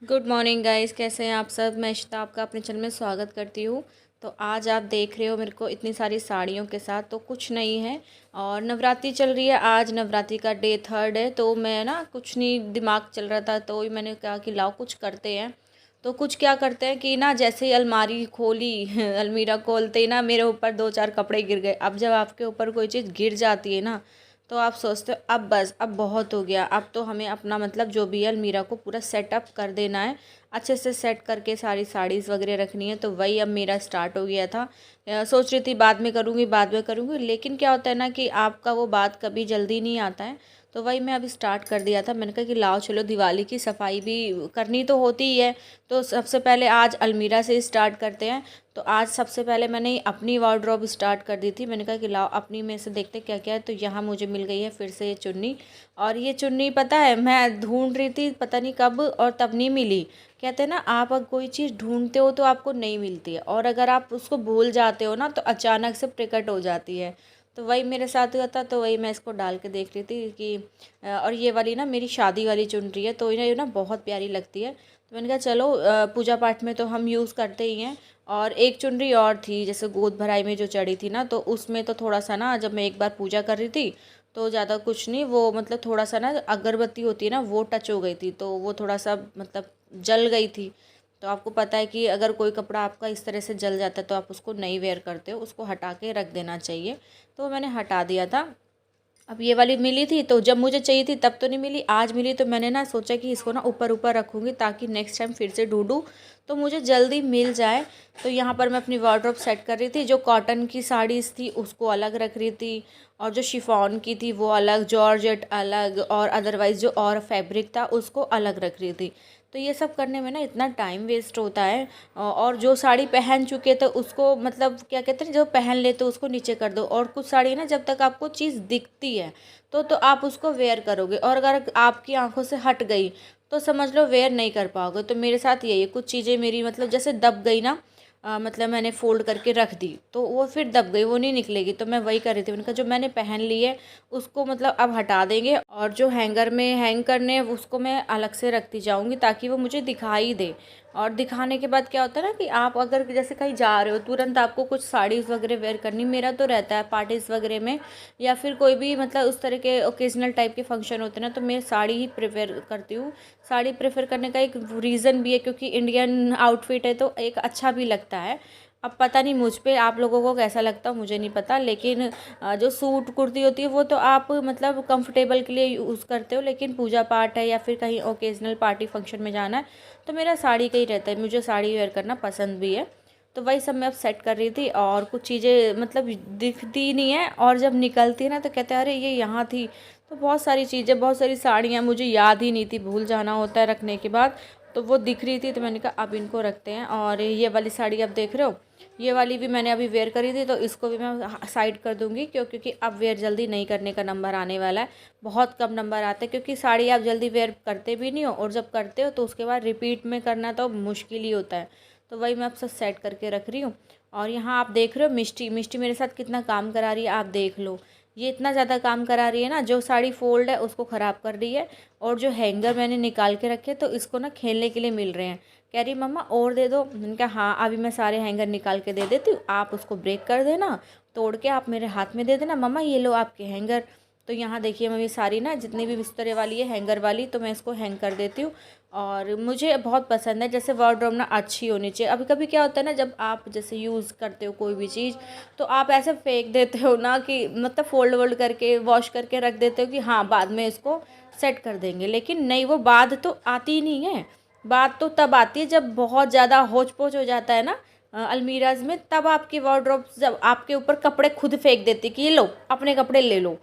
Good morning guys, कैसे हैं आप सब। मैं इशिता आपका अपने चैनल में स्वागत करती हूँ। तो आज आप देख रहे हो मेरे को इतनी सारी साड़ियों के साथ, तो कुछ नहीं है। और नवरात्रि चल रही है, आज नवरात्रि का डे 3 है। तो मैं ना कुछ नहीं, दिमाग चल रहा था तो मैंने कहा कि लाओ कुछ करते हैं। तो कुछ क्या करते हैं कि ना, जैसे ही अलमारी खोली अलमीरा खोलते ही ना मेरे ऊपर दो चार कपड़े गिर गए। अब जब आपके ऊपर कोई चीज़ गिर जाती है ना, तो आप सोचते हो अब बस, अब बहुत हो गया, अब तो हमें अपना मतलब जो भी है अलमीरा को पूरा सेटअप कर देना है, अच्छे से सेट करके सारी साड़ीज़ वगैरह रखनी है। तो वही अब मेरा स्टार्ट हो गया था। सोच रही थी बाद में करूँगी, बाद में करूँगी, लेकिन क्या होता है ना कि आपका वो बात कभी जल्दी नहीं आता है। तो वही मैं अभी स्टार्ट कर दिया था। मैंने कहा कि लाओ चलो, दिवाली की सफाई भी करनी तो होती ही है। तो सबसे पहले आज अलमीरा से स्टार्ट करते हैं। तो आज सबसे पहले मैंने अपनी वार्डरोब स्टार्ट कर दी थी। मैंने कहा कि लाओ अपनी में से देखते क्या क्या है। तो यहाँ मुझे मिल गई है फिर से ये चुन्नी। और ये चुन्नी पता है मैं ढूंढ रही थी, पता नहीं कब, और तब नहीं मिली। कहते हैं ना, आप अगर कोई चीज़ ढूंढते हो तो आपको नहीं मिलती है, और अगर आप उसको भूल जाते हो ना तो अचानक से प्रकट हो जाती है। तो वही मेरे साथ हुआ था। तो वही मैं इसको डाल के देख रही थी कि और ये वाली ना मेरी शादी वाली चुनरी है, तो ये ना बहुत प्यारी लगती है। तो मैंने कहा चलो, पूजा पाठ में तो हम यूज़ करते ही हैं। और एक चुनरी और थी, जैसे गोद भराई में जो चढ़ी थी ना, तो उसमें तो थोड़ा सा ना, जब मैं एक बार पूजा कर रही थी तो ज़्यादा कुछ नहीं, वो मतलब थोड़ा सा ना अगरबत्ती होती है ना, वो टच हो गई थी, तो वो थोड़ा सा मतलब जल गई थी। तो आपको पता है कि अगर कोई कपड़ा आपका इस तरह से जल जाता है तो आप उसको नहीं वेयर करते हो, उसको हटा के रख देना चाहिए। तो मैंने हटा दिया था। अब ये वाली मिली थी, तो जब मुझे चाहिए थी तब तो नहीं मिली, आज मिली तो मैंने ना सोचा कि इसको ना ऊपर ऊपर रखूँगी ताकि नेक्स्ट टाइम फिर से ढूंढूँ तो मुझे जल्दी मिल जाए। तो यहाँ पर मैं अपनी वार्डरोब सेट कर रही थी। जो कॉटन की साड़ीज़ थी उसको अलग रख रही थी, और जो शिफॉन की थी वो अलग, जॉर्जेट अलग, और अदरवाइज़ जो और फैब्रिक था उसको अलग रख रही थी। तो ये सब करने में ना इतना टाइम वेस्ट होता है। और जो साड़ी पहन चुके तो उसको मतलब क्या कहते हैं, जो पहन ले तो उसको नीचे कर दो। और कुछ साड़ी ना, जब तक आपको चीज़ दिखती है तो आप उसको वेयर करोगे, और अगर आपकी आंखों से हट गई तो समझ लो वेयर नहीं कर पाओगे। तो मेरे साथ यही है, कुछ चीज़ें मेरी मतलब जैसे दब गई ना, मतलब मैंने फ़ोल्ड करके रख दी तो वो फिर दब गई, वो नहीं निकलेगी। तो मैं वही कर रही थी, मैंने कहा जो मैंने पहन ली है उसको मतलब अब हटा देंगे, और जो हैंगर में हैंग करने हैं उसको मैं अलग से रखती जाऊंगी ताकि वो मुझे दिखाई दे। और दिखाने के बाद क्या होता है ना कि आप अगर जैसे कहीं जा रहे हो, तुरंत आपको कुछ साड़ीज़ वगैरह वेयर करनी, मेरा तो रहता है पार्टीज़ वगैरह में, या फिर कोई भी मतलब उस तरह के ओकेजनल टाइप के फंक्शन होते हैं ना, तो मैं साड़ी ही प्रेफर करती हूँ। साड़ी प्रेफर करने का एक रीज़न भी है, क्योंकि इंडियन आउटफिट है तो एक अच्छा भी लगता है। अब पता नहीं मुझ पे आप लोगों को कैसा लगता है, मुझे नहीं पता, लेकिन जो सूट कुर्ती होती है वो तो आप मतलब कंफर्टेबल के लिए यूज़ करते हो, लेकिन पूजा पाठ है या फिर कहीं ओकेजनल पार्टी फंक्शन में जाना है तो मेरा साड़ी का ही रहता है, मुझे साड़ी वेयर करना पसंद भी है। तो वही सब मैं अब सेट कर रही थी, और कुछ चीज़ें मतलब दिखती नहीं है, और जब निकलती है ना तो कहते हैं अरे ये यहाँ थी। तो बहुत सारी चीज़ें, बहुत सारी साड़ियाँ मुझे याद ही नहीं थी, भूल जाना होता है रखने के बाद। तो वो दिख रही थी तो मैंने कहा अब इनको रखते हैं। और ये वाली साड़ी आप देख रहे हो, ये वाली भी मैंने अभी वेयर करी थी, तो इसको भी मैं साइड कर दूंगी, क्योंकि अब वेयर जल्दी नहीं करने का नंबर आने वाला है। बहुत कम नंबर आते हैं, क्योंकि साड़ी आप जल्दी वेयर करते भी नहीं हो, और जब करते हो तो उसके बाद रिपीट में करना तो मुश्किल ही होता है। तो वही मैं अब सब सेट करके रख रही हूँ। और यहाँ आप देख रहे हो मिष्टी, मिष्टी मेरे साथ कितना काम करा रही है, आप देख लो। ये इतना ज़्यादा काम करा रही है ना, जो साड़ी फोल्ड है उसको ख़राब कर रही है, और जो हैंगर मैंने निकाल के रखे तो इसको ना खेलने के लिए मिल रहे हैं। कह रही मम्मा और दे दो। मैंने कहा हाँ, अभी मैं सारे हैंगर निकाल के दे देती हूँ, आप उसको ब्रेक कर देना, तोड़ के आप मेरे हाथ में दे देना, मम्मा ये लो आपके हैंगर। तो यहाँ देखिए मम्मी, सारी ना जितनी भी बिस्तरे वाली है हैंगर वाली, तो मैं इसको हैंग कर देती हूँ। और मुझे बहुत पसंद है, जैसे वार्डरोब ना अच्छी होनी चाहिए। अभी कभी क्या होता है ना, जब आप जैसे यूज़ करते हो कोई भी चीज़, तो आप ऐसे फेंक देते हो ना कि मतलब फोल्ड वोल्ड करके वॉश करके रख देते हो कि हाँ बाद में इसको सेट कर देंगे, लेकिन नहीं, वो बाद तो आती ही नहीं है। बात तो तब आती है जब बहुत ज़्यादा होच पोच हो जाता है ना अलमीराज में, तब आपकी वार्डरोब जब आपके ऊपर कपड़े खुद फेंक देती कि ये लो अपने कपड़े ले लो,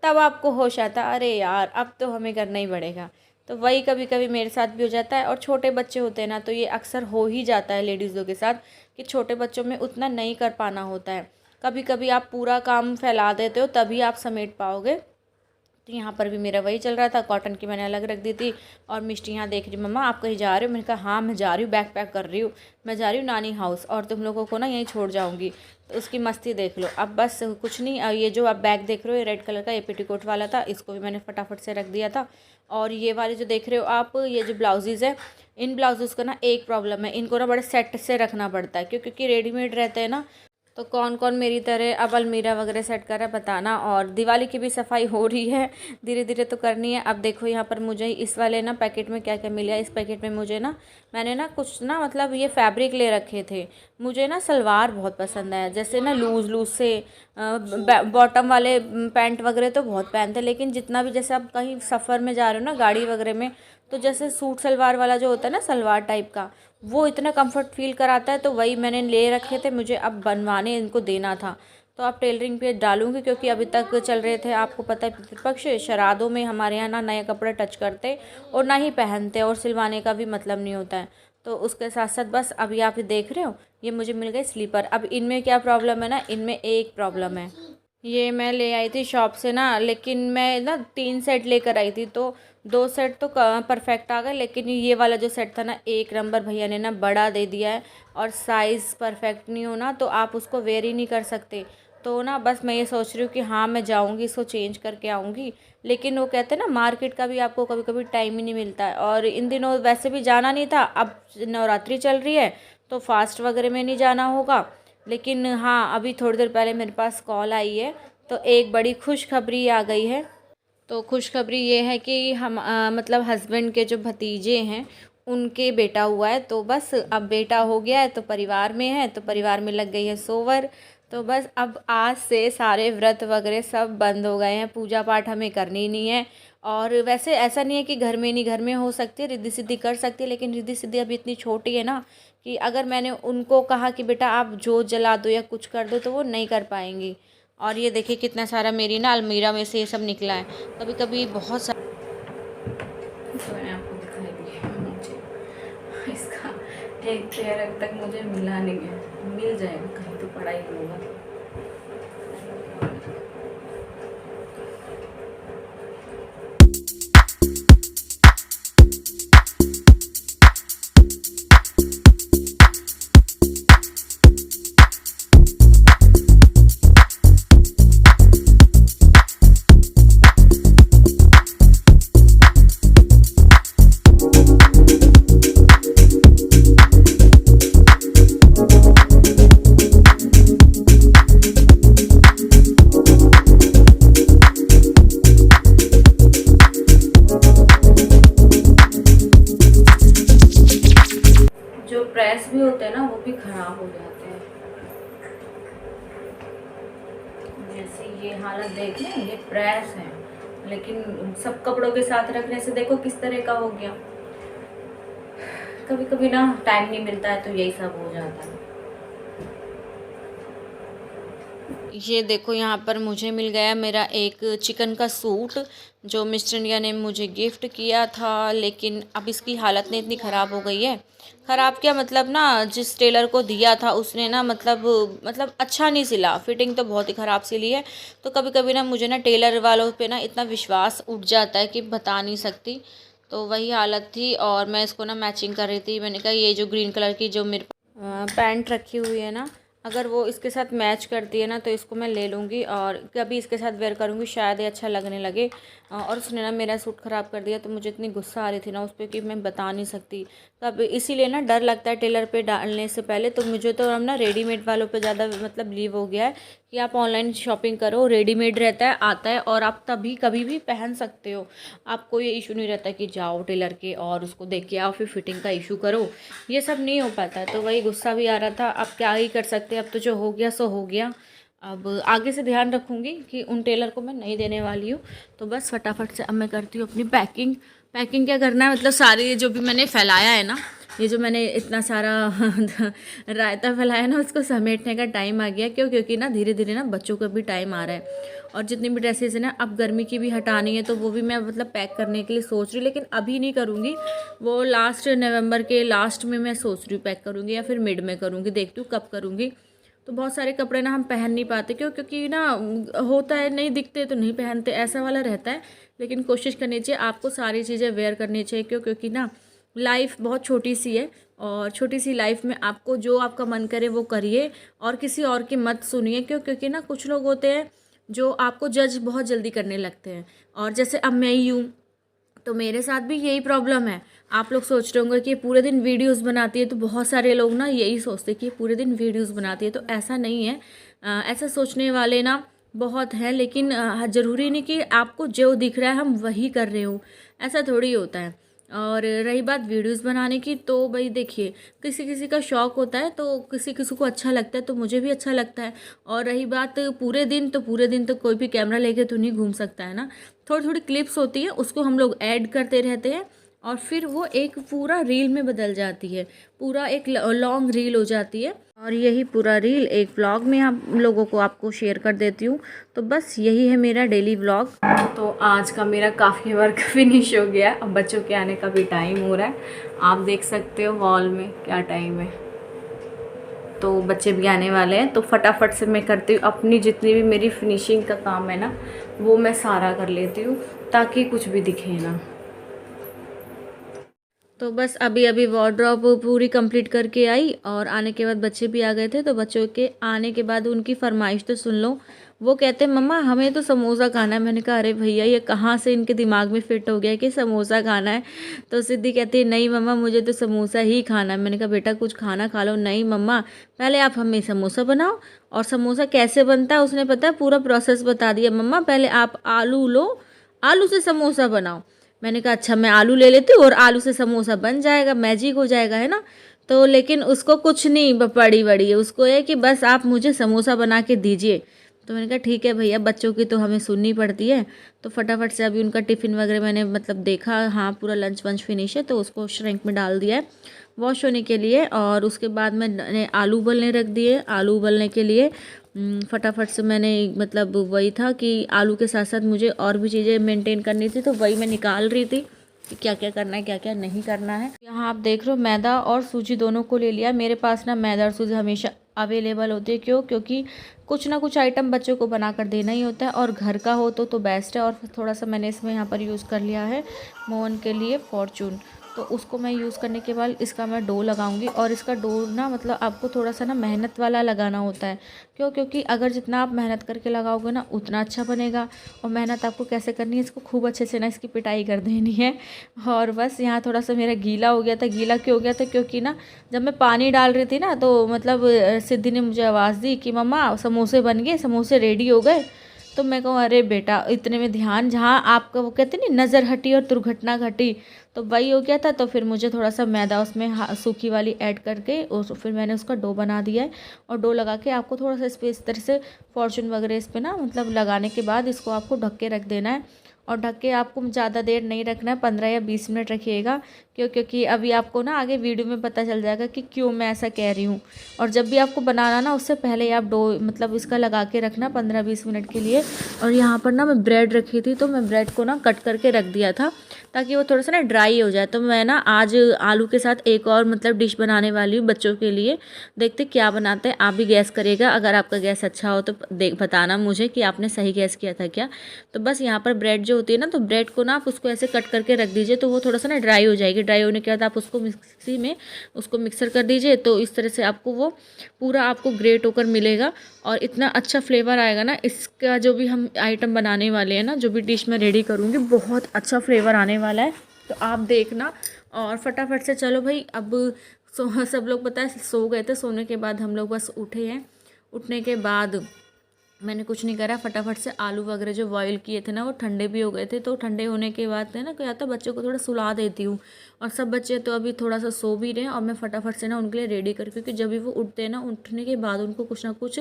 तब आपको होश आता अरे यार अब तो हमें करना ही पड़ेगा। तो वही कभी कभी मेरे साथ भी हो जाता है। और छोटे बच्चे होते हैं ना, तो ये अक्सर हो ही जाता है लेडीज़ों के साथ, कि छोटे बच्चों में उतना नहीं कर पाना होता है। कभी कभी आप पूरा काम फैला देते हो तभी आप समेट पाओगे। तो यहाँ पर भी मेरा वही चल रहा था, कॉटन की मैंने अलग रख दी थी। और मिष्टी यहाँ देख रही, मम्मा आप कहीं जा रहे हो। मैंने कहा हाँ मैं जा रही हूँ, बैग पैक कर रही हूँ, मैं जा रही हूँ नानी हाउस, और तुम लोगों को ना यहीं छोड़ जाऊँगी। तो उसकी मस्ती देख लो। अब बस कुछ नहीं, ये जो आप बैग देख रहे हो ये रेड कलर का, ये पेटीकोट वाला था, इसको भी मैंने फटाफट से रख दिया था। और ये वाले जो देख रहे हो आप, ये जो ब्लाउजेज़ है, इन ब्लाउजेज़ का ना एक प्रॉब्लम है, इनको ना बड़े सेट से रखना पड़ता है क्योंकि रेडीमेड रहते हैं ना। तो कौन कौन मेरी तरह अब अलमीरा वगैरह सेट कर रहा है बताना। और दिवाली की भी सफाई हो रही है, धीरे धीरे तो करनी है। अब देखो यहाँ पर मुझे इस वाले ना पैकेट में क्या क्या मिला। इस पैकेट में मुझे ना, मैंने ना कुछ ना मतलब ये फैब्रिक ले रखे थे। मुझे ना सलवार बहुत पसंद है, जैसे ना लूज़ लूज़ से बॉटम वाले पैंट वगैरह तो बहुत पहनते हैं, लेकिन जितना भी जैसे आप कहीं सफ़र में जा रहे हो ना गाड़ी वगैरह में, तो जैसे सूट सलवार वाला जो होता है ना, सलवार टाइप का, वो इतना कंफर्ट फील कराता है। तो वही मैंने ले रखे थे, मुझे अब बनवाने इनको देना था। तो अब टेलरिंग पे डालूंगी क्योंकि अभी तक चल रहे थे, आपको पता है पितृपक्ष, श्राद्धों में हमारे यहाँ ना नए कपड़े टच करते और ना ही पहनते, और सिलवाने का भी मतलब नहीं होता है। तो उसके साथ साथ बस अभी आप देख रहे हो ये मुझे मिल गए स्लीपर। अब इनमें क्या प्रॉब्लम है ना, इनमें एक प्रॉब्लम है, ये मैं ले आई थी शॉप से ना, लेकिन मैं ना 3 सेट लेकर आई थी, तो 2 सेट तो परफेक्ट आ गए, लेकिन ये वाला जो सेट था ना, एक नंबर भैया ने ना बड़ा दे दिया है, और साइज़ परफेक्ट नहीं हो ना तो आप उसको वेयर ही नहीं कर सकते। तो ना बस मैं ये सोच रही हूँ कि हाँ मैं जाऊँगी, इसको चेंज करके आऊँगी, लेकिन वो कहते हैं ना मार्केट का भी आपको कभी कभी टाइम ही नहीं मिलता है। और इन दिनों वैसे भी जाना नहीं था, अब नवरात्रि चल रही है तो फास्ट वगैरह में नहीं जाना होगा। लेकिन हाँ, अभी थोड़ी देर पहले मेरे पास कॉल आई है, तो एक बड़ी खुशखबरी आ गई है। तो खुशखबरी ये है कि हम मतलब हस्बैंड के जो भतीजे हैं उनके बेटा हुआ है, तो बस अब बेटा हो गया है तो परिवार में है, तो परिवार में लग गई है सोवर। तो बस अब आज से सारे व्रत वगैरह सब बंद हो गए हैं, पूजा पाठ हमें करनी ही नहीं है। और वैसे ऐसा नहीं है कि घर में नहीं, घर में हो सकती है, रिद्धि सिद्धि कर सकती है, लेकिन रिद्धि सिद्धि अभी इतनी छोटी है ना कि अगर मैंने उनको कहा कि बेटा आप जोत जला दो या कुछ कर दो तो वो नहीं कर पाएंगी। और ये देखिए कितना सारा मेरी ना अलमीरा में से ये सब निकला है, कभी कभी बहुत सारा। तो मैंने आपको दिखाई दिया, मुझे इसका एक पेयर अब तक मुझे मिला नहीं है, मिल जाएगा कहीं तो पड़ा ही होगा। जो प्रेस भी होते हैं ना वो भी ख़राब हो जाते हैं, जैसे ये हालत देख लें, ये प्रेस है, लेकिन सब कपड़ों के साथ रखने से देखो किस तरह का हो गया। कभी कभी ना टाइम नहीं मिलता है तो यही सब हो जाता है। ये देखो यहाँ पर मुझे मिल गया मेरा एक चिकन का सूट जो मिस्टर इंडिया ने मुझे गिफ्ट किया था, लेकिन अब इसकी हालत ने इतनी ख़राब हो गई है। ख़राब क्या मतलब ना, जिस टेलर को दिया था उसने ना मतलब अच्छा नहीं सिला, फिटिंग तो बहुत ही ख़राब सिली है। तो कभी कभी ना मुझे ना टेलर वालों पे ना इतना विश्वास उठ जाता है कि बता नहीं सकती। तो वही हालत थी, और मैं इसको ना मैचिंग कर रही थी। मैंने कहा ये जो ग्रीन कलर की जो मेरे पैंट रखी हुई है ना, अगर वो इसके साथ मैच करती है ना तो इसको मैं ले लूँगी और कभी इसके साथ वेयर करूँगी, शायद ये अच्छा लगने लगे। और उसने ना मेरा सूट ख़राब कर दिया, तो मुझे इतनी गुस्सा आ रही थी ना उस पर कि मैं बता नहीं सकती। तो अब इसीलिए ना डर लगता है टेलर पे डालने से पहले। तो मुझे तो अब ना रेडीमेड वालों पे ज़्यादा मतलब लीव हो गया है कि आप ऑनलाइन शॉपिंग करो, रेडीमेड रहता है, आता है, और आप तभी कभी भी पहन सकते हो। आपको ये इशू नहीं रहता कि जाओ टेलर के और उसको देख के आओ फिर फिटिंग का इशू करो, ये सब नहीं हो पाता है। तो वही गुस्सा भी आ रहा था, अब क्या ही कर सकते हैं, अब तो जो हो गया सो हो गया। अब आगे से ध्यान रखूँगी कि उन टेलर को मैं नहीं देने वाली हूँ। तो बस फटाफट से अब मैं करती हूँ अपनी पैकिंग। पैकिंग क्या करना है, मतलब सारी जो भी मैंने फैलाया है ना, ये जो मैंने इतना सारा रायता फैलाया ना, उसको समेटने का टाइम आ गया। क्योंकि ना धीरे धीरे ना बच्चों का भी टाइम आ रहा है, और जितनी भी ड्रेसेस है ना अब गर्मी की भी हटानी है, तो वो भी मैं मतलब पैक करने के लिए सोच रही हूँ। लेकिन अभी नहीं करूँगी, वो लास्ट नवंबर के लास्ट में मैं सोच रही हूँ पैक करूँगी, या फिर मिड में करूँगी, देखती हूँ कब करूँगी। तो बहुत सारे कपड़े ना हम पहन नहीं पाते, क्योंकि ना होता है नहीं दिखते तो नहीं पहनते, ऐसा वाला रहता है। लेकिन कोशिश करनी चाहिए आपको सारी चीज़ें वेयर करनी चाहिए, क्योंकि ना लाइफ बहुत छोटी सी है, और छोटी सी लाइफ में आपको जो आपका मन करे वो करिए और किसी और की मत सुनिए। क्योंकि ना कुछ लोग होते हैं जो आपको जज बहुत जल्दी करने लगते हैं। और जैसे अब मैं ही हूँ, तो मेरे साथ भी यही प्रॉब्लम है। आप लोग सोच रहे होंगे कि ये पूरे दिन वीडियोस बनाती है, तो बहुत सारे लोग ना यही सोचते हैं कि ये पूरे दिन वीडियोस बनाती है, तो ऐसा नहीं है। ऐसा सोचने वाले ना बहुत हैं, लेकिन ज़रूरी नहीं कि आपको जो दिख रहा है हम वही कर रहे हो, ऐसा थोड़ी होता है। और रही बात वीडियोस बनाने की, तो भाई देखिए, किसी किसी का शौक़ होता है, तो किसी किसी को अच्छा लगता है, तो मुझे भी अच्छा लगता है। और रही बात पूरे दिन, तो पूरे दिन तो कोई भी कैमरा लेके तो नहीं घूम सकता है ना। थोड़ी थोड़ी क्लिप्स होती है, उसको हम लोग ऐड करते रहते हैं और फिर वो एक पूरा रील में बदल जाती है, पूरा एक लॉन्ग रील हो जाती है। और यही पूरा रील एक व्लॉग में हम लोगों को आपको शेयर कर देती हूँ। तो बस यही है मेरा डेली व्लॉग। तो आज का मेरा काफ़ी वर्क फिनिश हो गया। अब बच्चों के आने का भी टाइम हो रहा है। आप देख सकते हो वॉल में क्या टाइम है, तो बच्चे भी आने वाले हैं। तो फटाफट से मैं करती हूँ अपनी जितनी भी मेरी फिनिशिंग का काम है ना, वो मैं सारा कर लेती हूँ ताकि कुछ भी दिखे ना। तो बस अभी अभी वार्डरोब पूरी कंप्लीट करके आई और आने के बाद बच्चे भी आ गए थे। तो बच्चों के आने के बाद उनकी फरमाइश तो सुन लो। वो कहते हैं मम्मा हमें तो समोसा खाना है। मैंने कहा अरे भैया ये कहाँ से इनके दिमाग में फिट हो गया कि समोसा खाना है। तो सिद्धि कहती है नहीं मम्मा मुझे तो समोसा ही खाना है। मैंने कहा बेटा कुछ खाना खा लो। नहीं मम्मा पहले आप हमें समोसा बनाओ। और समोसा कैसे बनता है उसने पता है पूरा प्रोसेस बता दिया। मम्मा पहले आप आलू लो, आलू से समोसा बनाओ। मैंने कहा अच्छा मैं आलू ले लेती हूँ और आलू से समोसा बन जाएगा, मैजिक हो जाएगा, है ना। तो लेकिन उसको कुछ नहीं पड़ी बड़ी है, उसको है कि बस आप मुझे समोसा बना के दीजिए। तो मैंने कहा ठीक है भैया, बच्चों की तो हमें सुननी पड़ती है। तो फटाफट से अभी उनका टिफ़िन वगैरह मैंने मतलब देखा, हाँ पूरा लंच वंच फिनिश है, तो उसको श्रिंक में डाल दिया है वॉश होने के लिए। और उसके बाद मैंने आलू उबलने रख दिए। आलू उबलने के लिए फटाफट से मैंने मतलब वही था कि आलू के साथ साथ मुझे और भी चीज़ें मेंटेन करनी थी, तो वही मैं निकाल रही थी कि क्या क्या करना है क्या क्या नहीं करना है। यहाँ आप देख रहे हो मैदा और सूजी दोनों को ले लिया। मेरे पास ना मैदा और सूजी हमेशा अवेलेबल होती है। क्योंकि कुछ ना कुछ आइटम बच्चों को बना कर देना ही होता है, और घर का हो तो बेस्ट है। और थोड़ा सा मैंने इसमें यहाँ पर यूज़ कर लिया है मोहन के लिए फॉर्चून। तो उसको मैं यूज़ करने के बाद इसका मैं डो लगाऊंगी। और इसका डो ना मतलब आपको थोड़ा सा ना मेहनत वाला लगाना होता है। क्योंकि अगर जितना आप मेहनत करके लगाओगे ना उतना अच्छा बनेगा। और मेहनत आपको कैसे करनी है, इसको खूब अच्छे से ना इसकी पिटाई कर देनी है। और बस यहाँ थोड़ा सा मेरा गीला हो गया था। गीला क्यों हो गया था, क्योंकि ना जब मैं पानी डाल रही थी ना, तो मतलब सिद्धि ने मुझे आवाज़ दी कि मम्मा समोसे बन गए, समोसे रेडी हो गए। तो मैं कहूँ अरे बेटा इतने में ध्यान, जहाँ आपका वो कहते नहीं नज़र हटी और दुर्घटना घटी, तो वही हो गया था। तो फिर मुझे थोड़ा सा मैदा उसमें सूखी वाली ऐड करके फिर मैंने उसका डो बना दिया है। और डो लगा के आपको थोड़ा सा इस पर इस तरह से फॉर्चून वगैरह इस पर ना मतलब लगाने के बाद इसको आपको ढक के रख देना है। और ढक के आपको ज़्यादा देर नहीं रखना है, 15 या 20 मिनट रखिएगा। क्योंकि अभी आपको ना आगे वीडियो में पता चल जाएगा कि क्यों मैं ऐसा कह रही हूँ। और जब भी आपको बनाना ना उससे पहले आप डो मतलब इसका लगा के रखना 15-20 मिनट के लिए। और यहाँ पर ना मैं ब्रेड रखी थी, तो मैं ब्रेड को ना कट करके रख दिया था ताकि वो थोड़ा सा ना ड्राई हो जाए। तो मैं ना आज आलू के साथ एक और मतलब डिश बनाने वाली हूँ बच्चों के लिए। देखते क्या बनाते हैं, आप भी गैस करिएगा। अगर आपका गैस अच्छा हो तो बताना मुझे कि आपने सही गैस किया था क्या। तो बस यहाँ पर ब्रेड जो होती है ना, तो ब्रेड को ना आप उसको ऐसे कट करके रख दीजिए, तो वो थोड़ा सा ना ड्राई हो जाएगी। ड्राई होने के बाद आप उसको मिक्सी में उसको मिक्सर कर दीजिए। तो इस तरह से आपको वो पूरा आपको ग्रेट होकर मिलेगा। और इतना अच्छा फ्लेवर आएगा ना इसका, जो भी हम आइटम बनाने वाले हैं ना, जो भी डिश मैं रेडी करूँगी, बहुत अच्छा फ्लेवर आने वाला है। तो आप देखना। और फटाफट से चलो भाई, अब सब लोग पता है सो गए थे। सोने के बाद हम लोग बस उठे हैं। उठने के बाद मैंने कुछ नहीं करा, फटाफट से आलू वगैरह जो बॉईल किए थे ना वो ठंडे भी हो गए थे। तो ठंडे होने के बाद है ना क्या था, बच्चों को थोड़ा सुला देती हूँ। और सब बच्चे तो अभी थोड़ा सा सो भी रहे हैं। और मैं फटाफट से ना उनके लिए रेडी कर, क्योंकि जब भी वो उठते हैं ना, उठने के बाद उनको कुछ ना कुछ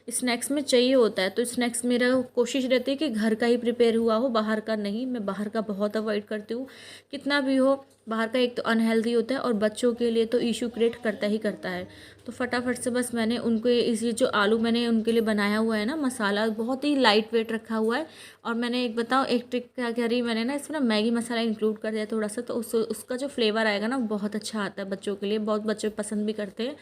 स्नैक्स में चाहिए होता है। तो स्नैक्स मेरा कोशिश रहती है कि घर का ही प्रिपेयर हुआ हो, बाहर का नहीं। मैं बाहर का बहुत अवॉइड करती हूँ। कितना भी हो बाहर का, एक तो अनहेल्दी होता है और बच्चों के लिए तो इशू क्रिएट करता ही करता है। तो फटाफट से बस मैंने उनको इसी जो आलू मैंने उनके लिए बनाया हुआ है ना, मसाला बहुत ही लाइट वेट रखा हुआ है। और मैंने एक बताऊँ एक ट्रिक क्या करी मैंने ना, इसमें ना मैगी मसाला इंक्लूड कर दिया थोड़ा सा। तो उसका जो फ्लेवर आएगा ना बहुत अच्छा आता है बच्चों के लिए, बहुत बच्चे पसंद भी करते हैं।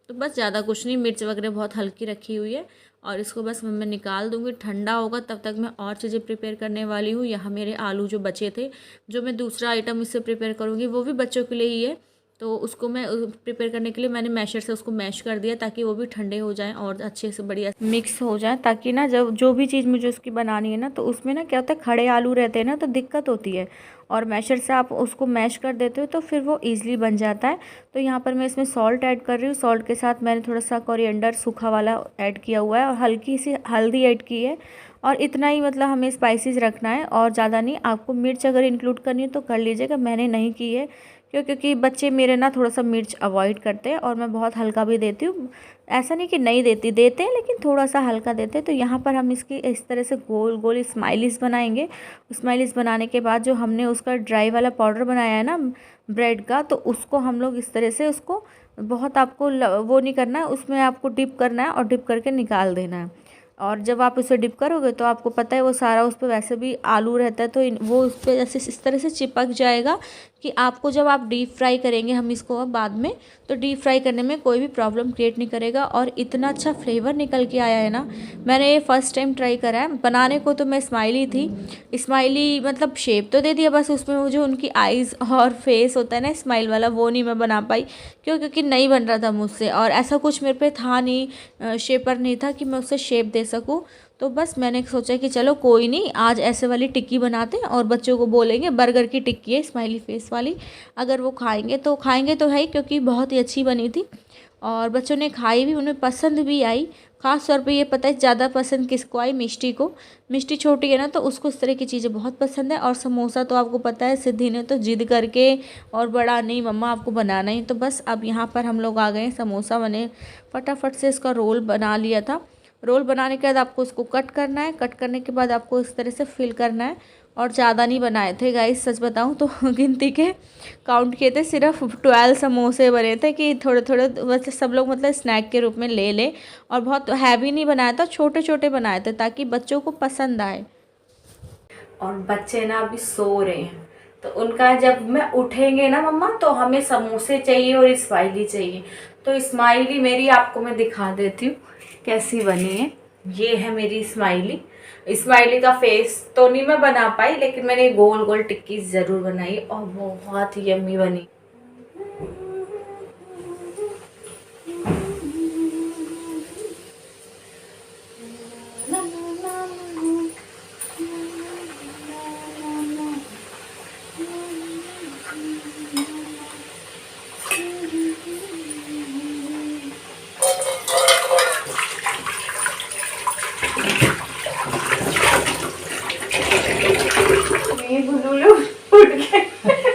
तो बस ज़्यादा कुछ नहीं, मिर्च वगैरह बहुत हल्की रखी हुई है। और इसको बस मैं निकाल दूँगी, ठंडा होगा तब तक मैं और चीज़ें प्रिपेयर करने वाली हूँ। यहाँ मेरे आलू जो बचे थे, जो मैं दूसरा आइटम इससे प्रिपेयर करूँगी वो भी बच्चों के लिए ही है। तो उसको मैं प्रिपेयर करने के लिए मैंने मैशर से उसको मैश कर दिया ताकि वो भी ठंडे हो जाएं और अच्छे से बढ़िया मिक्स हो जाए, ताकि ना जब जो भी चीज़ मुझे उसकी बनानी है ना, तो उसमें ना क्या होता है, खड़े आलू रहते हैं ना तो दिक्कत होती है, और मैशर से आप उसको मैश कर देते हो तो फिर वो ईजिली बन जाता है। तो यहाँ पर मैं इसमें सॉल्ट ऐड कर रही हूँ। सॉल्ट के साथ मैंने थोड़ा सा कोरिएंडर सूखा वाला ऐड किया हुआ है और हल्की सी हल्दी ऐड की है, और इतना ही मतलब हमें स्पाइसेस रखना है और ज़्यादा नहीं। आपको मिर्च अगर इंक्लूड करनी है तो कर लीजिएगा, मैंने नहीं की है क्योंकि बच्चे मेरे ना थोड़ा सा मिर्च अवॉइड करते हैं, और मैं बहुत हल्का भी देती हूँ। ऐसा नहीं कि नहीं देते हैं, लेकिन थोड़ा सा हल्का देते हैं। तो यहाँ पर हम इसकी इस तरह से गोल गोल स्माइलीज बनाएंगे। स्माइलीज बनाने के बाद जो हमने उसका ड्राई वाला पाउडर बनाया है ना ब्रेड का, तो उसको हम लोग इस तरह से उसको बहुत आपको वो नहीं करना है, उसमें आपको डिप करना है और डिप करके निकाल देना है। और जब आप उसे डिप करोगे तो आपको पता है वो सारा उस पर वैसे भी आलू रहता है, तो वो उस पर जैसे इस तरह से चिपक जाएगा कि आपको जब आप डीप फ्राई करेंगे हम इसको अब बाद में, तो डीप फ्राई करने में कोई भी प्रॉब्लम क्रिएट नहीं करेगा। और इतना अच्छा फ्लेवर निकल के आया है ना, मैंने ये फर्स्ट टाइम ट्राई करा है बनाने को। तो मैं स्माइली थी, स्माइली मतलब शेप तो दे दिया, बस उसमें वो जो उनकी आइज़ और फेस होता है ना स्माइल वाला, वो नहीं मैं बना पाई क्योंकि नहीं बन रहा था मुझसे, और ऐसा कुछ मेरे पे था नहीं, शेपर नहीं था कि मैं उससे शेप दे सकूँ। तो बस मैंने सोचा कि चलो कोई नहीं, आज ऐसे वाली टिक्की बनाते हैं और बच्चों को बोलेंगे बर्गर की टिक्की है स्माइली फेस वाली, अगर वो खाएंगे तो है ही, क्योंकि बहुत ही अच्छी बनी थी और बच्चों ने खाई भी, उन्हें पसंद भी आई। ख़ास तौर पे ये पता है ज़्यादा पसंद किसको आई, मिष्टी को। मिष्टी छोटी है ना, तो उसको इस तरह की चीज़ें बहुत पसंद है। और समोसा तो आपको पता है सिद्धि ने तो जिद करके और बड़ा नहीं मम्मा आपको बनाना ही, तो बस अब यहाँ पर हम लोग आ गए। समोसा बने, फटाफट से इसका रोल बना लिया था। रोल बनाने के बाद आपको इसको कट करना है, कट करने के बाद आपको इस तरह से फिल करना है। और ज़्यादा नहीं बनाए थे गाइस, सच बताऊं तो गिनती के काउंट किए थे, सिर्फ 12 समोसे बने थे कि थोड़े थोड़े वैसे सब लोग मतलब स्नैक के रूप में ले ले। और बहुत हैवी नहीं बनाया था, छोटे छोटे बनाए थे ताकि बच्चों को पसंद आए। और बच्चे ना अभी सो रहे हैं, तो उनका जब मैं उठेंगे ना मम्मा तो हमें समोसे चाहिए और स्माइली चाहिए। तो स्माइली मेरी आपको मैं दिखा देती हूँ कैसी बनी है। ये है मेरी स्माइली। स्माइली का फेस तो नहीं मैं बना पाई, लेकिन मैंने गोल गोल टिक्की ज़रूर बनाई और बहुत ही यम्मी बनी।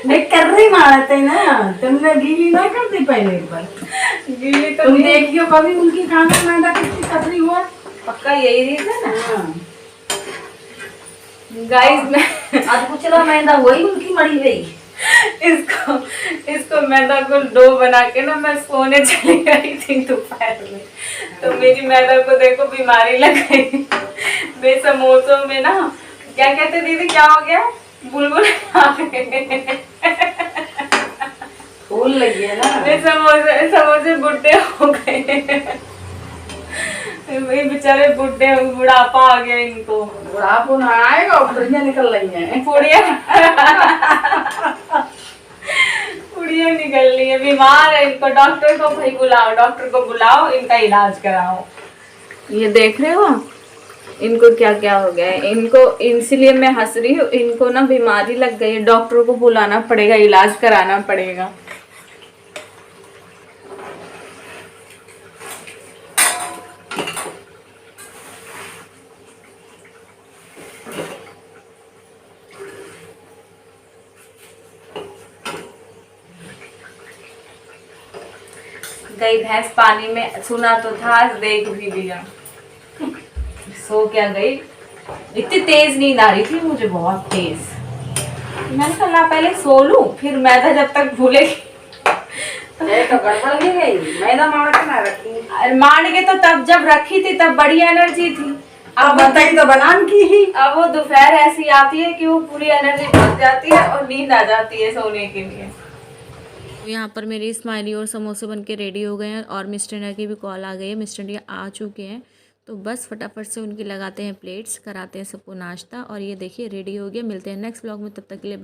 मैं कर रही मारते ना, तुमने गीली ना कर दी पहले एक बार। गीली तो तुम देखियो कभी उनकी खाना मैदा कितनी पतली हुआ। पक्का यही रीजन है हाँ। गाइस। मैं आज कुचला मैदा वही उनकी मरी गई। इसको मैदा को डो बना के ना मैं सोने चली गई थी दोपहर में, तो मेरी मैदा को देखो बीमारी लग गई। वे समोसों में ना क्या कहते दीदी, क्या हो गया, बुलबुल आ गए। फूल लगी है ना। वे समोसे बुढ़े हो गए। ये बेचारे बुढ़ापा आ गया इनको। बुढ़ापा ना आएगा, पुड़िया निकल रही है। पुड़िया निकल रही है, बीमार है इनको। डॉक्टर को भाई बुलाओ, डॉक्टर को बुलाओ, इनका इलाज कराओ। ये देख रहे हो इनको क्या क्या हो गया है इनको, इसलिए मैं हंस रही हूँ। इनको ना बीमारी लग गई है, डॉक्टर को बुलाना पड़ेगा, इलाज कराना पड़ेगा। गई भैंस पानी में, सुना तो था, देख भी लिया। सो क्या गई, इतनी तेज नींद आ रही थी मुझे, बहुत तेज। मैंने कहा ना पहले सो लूं, फिर मैदा जब तक भूलेगी। तो गड़बड़ नहीं गई, मैदा मार के ना रखी। मार के तो तब जब रखी थी तब बड़ी एनर्जी थी। अब बताई तो बनान की ही। अब वो दोपहर ऐसी आती है कि वो पूरी एनर्जी बच जाती है और नींद आ जाती है सोने के लिए। यहाँ पर मेरी स्माइली और समोसे बनके रेडी हो गए हैं और मिस्टर इंडिया की भी कॉल आ गई है। मिस्टर इंडिया आ चुके हैं, तो बस फटाफट से उनकी लगाते हैं प्लेट्स, कराते हैं सबको नाश्ता। और ये देखिए रेडी हो गया। मिलते हैं नेक्स्ट ब्लॉग में, तब तक के लिए बाय।